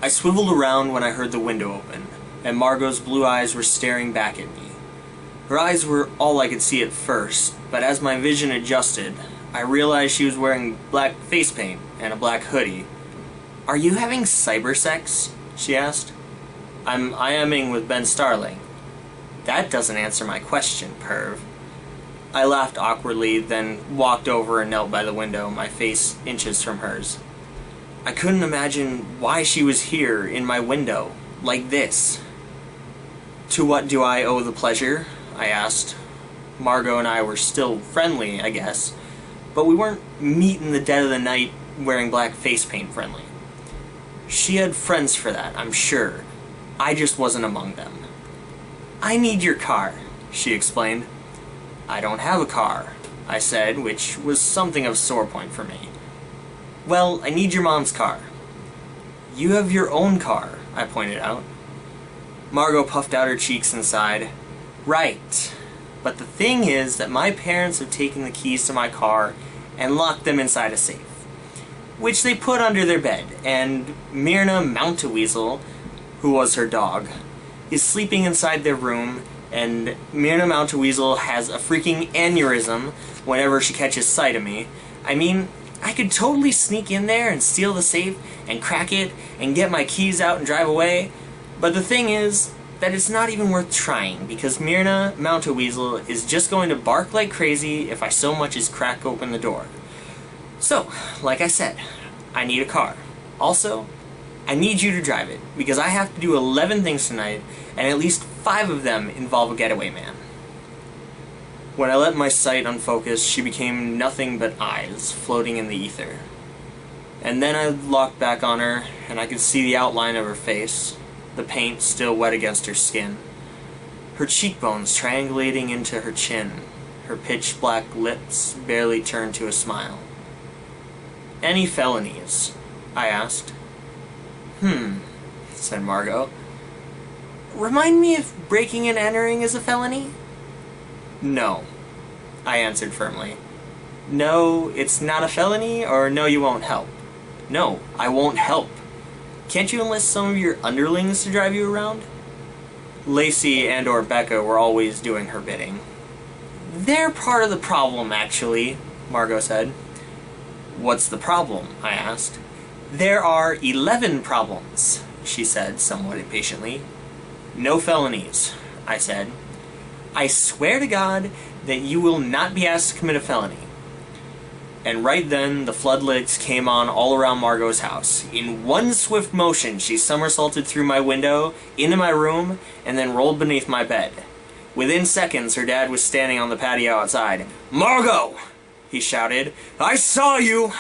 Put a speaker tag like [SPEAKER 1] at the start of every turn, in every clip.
[SPEAKER 1] I swiveled around when I heard the window open, and Margot's blue eyes were staring back at me. Her eyes were all I could see at first, but as my vision adjusted, I realized she was wearing black face paint and a black hoodie. "Are you having cyber sex?" she asked. "I'm IMing with Ben Starling." "That doesn't answer my question, perv." I laughed awkwardly, then walked over and knelt by the window, my face inches from hers. I couldn't imagine why she was here in my window, like this. "To what do I owe the pleasure?" I asked. Margot and I were still friendly, I guess, but we weren't meet in the dead of the night wearing black face paint friendly. She had friends for that, I'm sure. I just wasn't among them. "I need your car," she explained. "I don't have a car," I said, which was something of a sore point for me. "Well, I need your mom's car." "You have your own car," I pointed out. Margot puffed out her cheeks and sighed. "Right. But the thing is that my parents have taken the keys to my car and locked them inside a safe, which they put under their bed, and Myrna Mount-a-weasel, who was her dog, is sleeping inside their room, and Myrna Mount-a-weasel has a freaking aneurysm whenever she catches sight of me. I mean, I could totally sneak in there and steal the safe and crack it and get my keys out and drive away, but the thing is that it's not even worth trying, because Myrna Mount-a-weasel is just going to bark like crazy if I so much as crack open the door. So, like I said, I need a car. Also, I need you to drive it, because I have to do 11 things tonight, and at least 5 of them involve a getaway man. When I let my sight unfocus, she became nothing but eyes floating in the ether. And then I locked back on her, and I could see the outline of her face, the paint still wet against her skin, her cheekbones triangulating into her chin, her pitch-black lips barely turned to a smile. "Any felonies?" I asked. Said Margot. "Remind me if breaking and entering is a felony?" "No," I answered firmly. "No, it's not a felony, or no, you won't help?" "No, I won't help. Can't you enlist some of your underlings to drive you around?" Lacey and or Becca were always doing her bidding. "They're part of the problem, actually," Margot said. "What's the problem?" I asked. "There are 11 problems," she said, somewhat impatiently. "No felonies," I said. "I swear to God that you will not be asked to commit a felony." And right then, the floodlights came on all around Margot's house. In one swift motion, she somersaulted through my window, into my room, and then rolled beneath my bed. Within seconds, her dad was standing on the patio outside. "Margot!" he shouted. "I saw you!"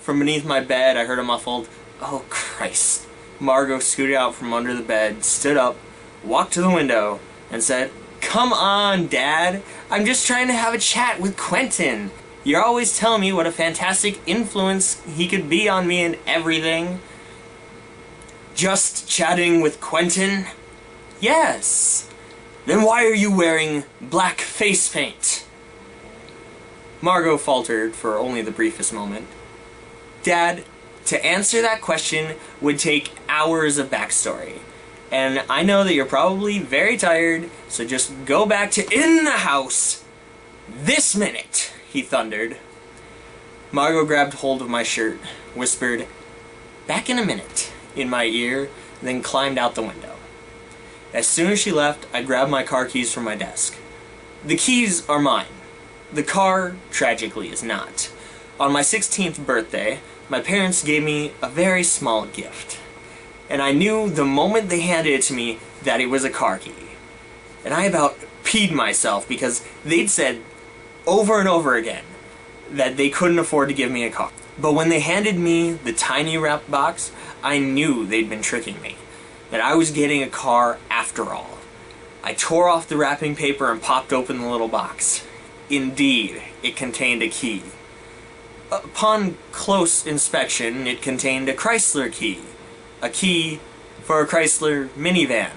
[SPEAKER 1] From beneath my bed, I heard a muffled, "Oh, Christ." Margot scooted out from under the bed, stood up, walked to the window, and said, "Come on, Dad. I'm just trying to have a chat with Quentin. You're always telling me what a fantastic influence he could be on me and everything." "Just chatting with Quentin?" "Yes." "Then why are you wearing black face paint?" Margot faltered for only the briefest moment. "Dad, to answer that question would take hours of backstory. And I know that you're probably very tired, so just go back to in the house this minute," he thundered. Margot grabbed hold of my shirt, whispered, "Back in a minute," in my ear, then climbed out the window. As soon as she left, I grabbed my car keys from my desk. The keys are mine. The car, tragically, is not. On my 16th birthday, my parents gave me a very small gift. And I knew the moment they handed it to me that it was a car key. And I about peed myself because they'd said over and over again that they couldn't afford to give me a car. But when they handed me the tiny wrapped box, I knew they'd been tricking me, that I was getting a car after all. I tore off the wrapping paper and popped open the little box. Indeed, it contained a key. Upon close inspection, it contained a Chrysler key. A key for a Chrysler minivan.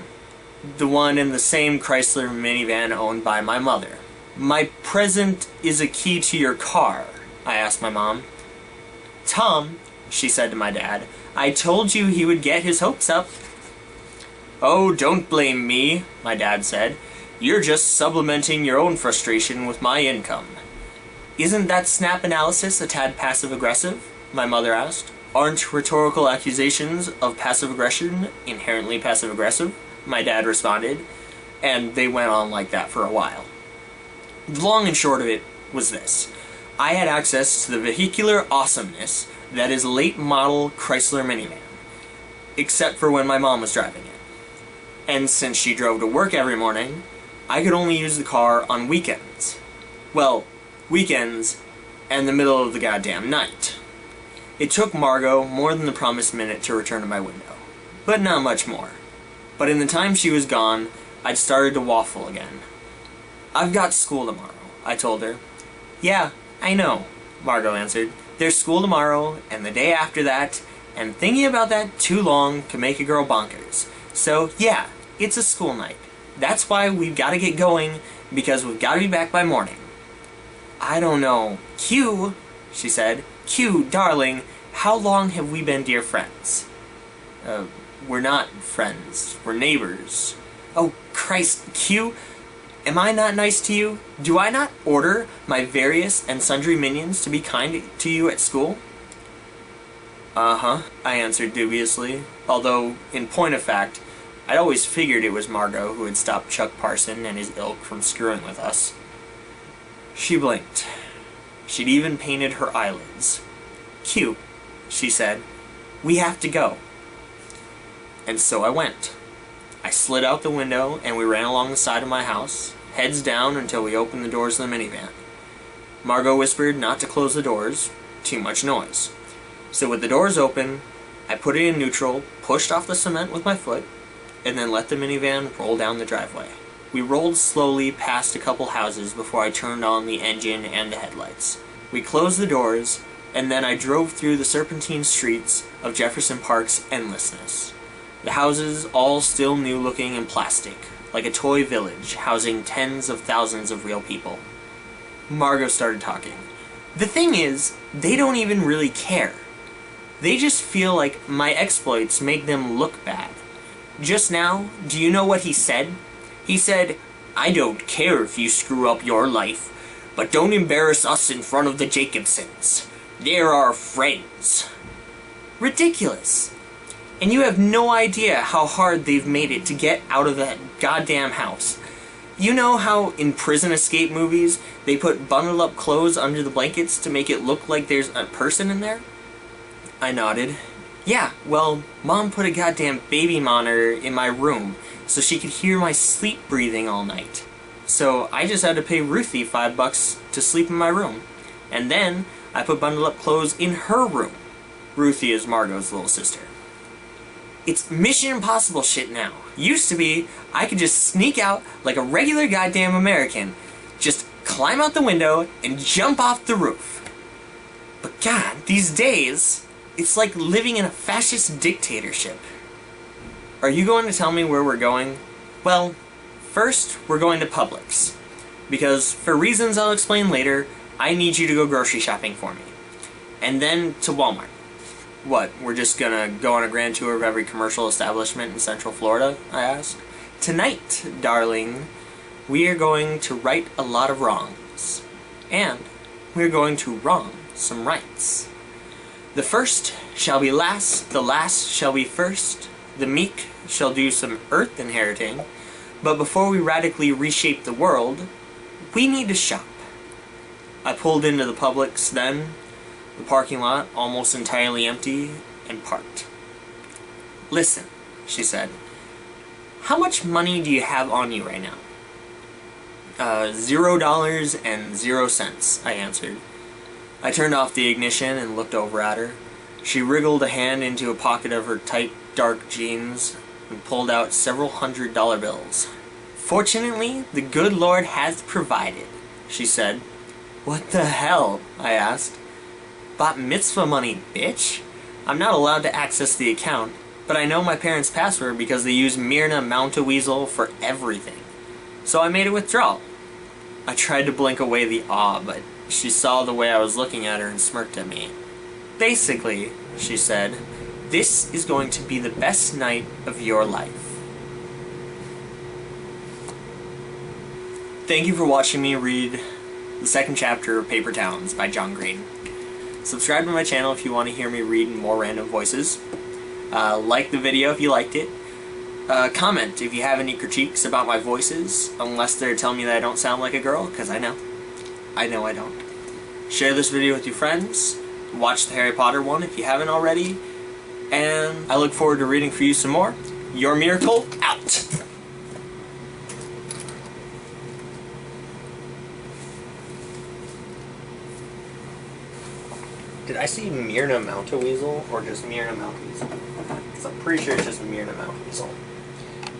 [SPEAKER 1] The one in the same Chrysler minivan owned by my mother. "My present is a key to your car?" I asked my mom. "Tom, she said to my dad. "I told you he would get his hopes up." "Oh, don't blame me," my dad said. "You're just supplementing your own frustration with my income." "Isn't that snap analysis a tad passive-aggressive?" my mother asked. "Aren't rhetorical accusations of passive aggression inherently passive-aggressive?" my dad responded, and they went on like that for a while. The long and short of it was this. I had access to the vehicular awesomeness that is late model Chrysler minivan, except for when my mom was driving it. And since she drove to work every morning, I could only use the car on weekends. Well, weekends and the middle of the goddamn night. It took Margot more than the promised minute to return to my window, but not much more. But in the time she was gone, I'd started to waffle again. "I've got school tomorrow," I told her. "Yeah, I know," Margot answered. "There's school tomorrow, and the day after that, and thinking about that too long can make a girl bonkers. So, yeah, it's a school night. That's why we've got to get going, because we've got to be back by morning." "I don't know. Q," she said. "Q, darling, how long have we been dear friends?" We're not friends. We're neighbors." "Oh, Christ, Q, am I not nice to you? Do I not order my various and sundry minions to be kind to you at school?" "Uh-huh," I answered dubiously, although, in point of fact, I'd always figured it was Margot who had stopped Chuck Parson and his ilk from screwing with us. She blinked. She'd even painted her eyelids. "Q," she said, "we have to go." And so I went. I slid out the window and we ran along the side of my house, heads down until we opened the doors of the minivan. Margot whispered not to close the doors, too much noise. So with the doors open, I put it in neutral, pushed off the cement with my foot, and then let the minivan roll down the driveway. We rolled slowly past a couple houses before I turned on the engine and the headlights. We closed the doors, and then I drove through the serpentine streets of Jefferson Park's endlessness. The houses all still new-looking and plastic, like a toy village housing tens of thousands of real people. Margot started talking. "The thing is, they don't even really care. They just feel like my exploits make them look bad. Just now, do you know what he said? He said, 'I don't care if you screw up your life, but don't embarrass us in front of the Jacobsons. They're our friends.'" Ridiculous. And you have no idea how hard they've made it to get out of that goddamn house. You know how in prison escape movies, they put bundled up clothes under the blankets to make it look like there's a person in there? I nodded. "Yeah, well, Mom put a goddamn baby monitor in my room so she could hear my sleep breathing all night. So I just had to pay Ruthie $5 to sleep in my room. And then I put bundled up clothes in her room." Ruthie is Margot's little sister. "It's Mission Impossible shit now. Used to be, I could just sneak out like a regular goddamn American. Just climb out the window and jump off the roof. But God, these days, it's like living in a fascist dictatorship." "Are you going to tell me where we're going?" "Well, first, we're going to Publix. Because, for reasons I'll explain later, I need you to go grocery shopping for me. And then to Walmart." "What, we're just gonna go on a grand tour of every commercial establishment in Central Florida?" I asked. "Tonight, darling, we are going to right a lot of wrongs. And we're going to wrong some rights. The first shall be last, the last shall be first, the meek shall do some earth inheriting, but before we radically reshape the world, we need to shop." I pulled into the Publix then, the parking lot almost entirely empty, and parked. "Listen," she said, "how much money do you have on you right now?" $0.00, I answered. I turned off the ignition and looked over at her. She wriggled a hand into a pocket of her tight, dark jeans and pulled out several $100 bills. "Fortunately, the good Lord has provided," she said. "What the hell?" I asked. "Bat mitzvah money, bitch. I'm not allowed to access the account, but I know my parents' password because they use Myrna Mount-a-weasel for everything. So I made a withdrawal." I tried to blink away the awe, but she saw the way I was looking at her and smirked at me. "Basically, she said. "This is going to be the best night of your life." Thank you for watching me read the second chapter of Paper Towns by John Green. Subscribe to my channel if you want to hear me read in more random voices. Like the video if you liked it. Comment if you have any critiques about my voices, unless they're telling me that I don't sound like a girl, because I know I don't. Share this video with your friends. Watch the Harry Potter one if you haven't already. And I look forward to reading for you some more. Your miracle out! Did I see Myrna Mount-a-weasel or just Myrna Mount-a-weasel? Because I'm pretty sure it's just Myrna Mount-a-weasel.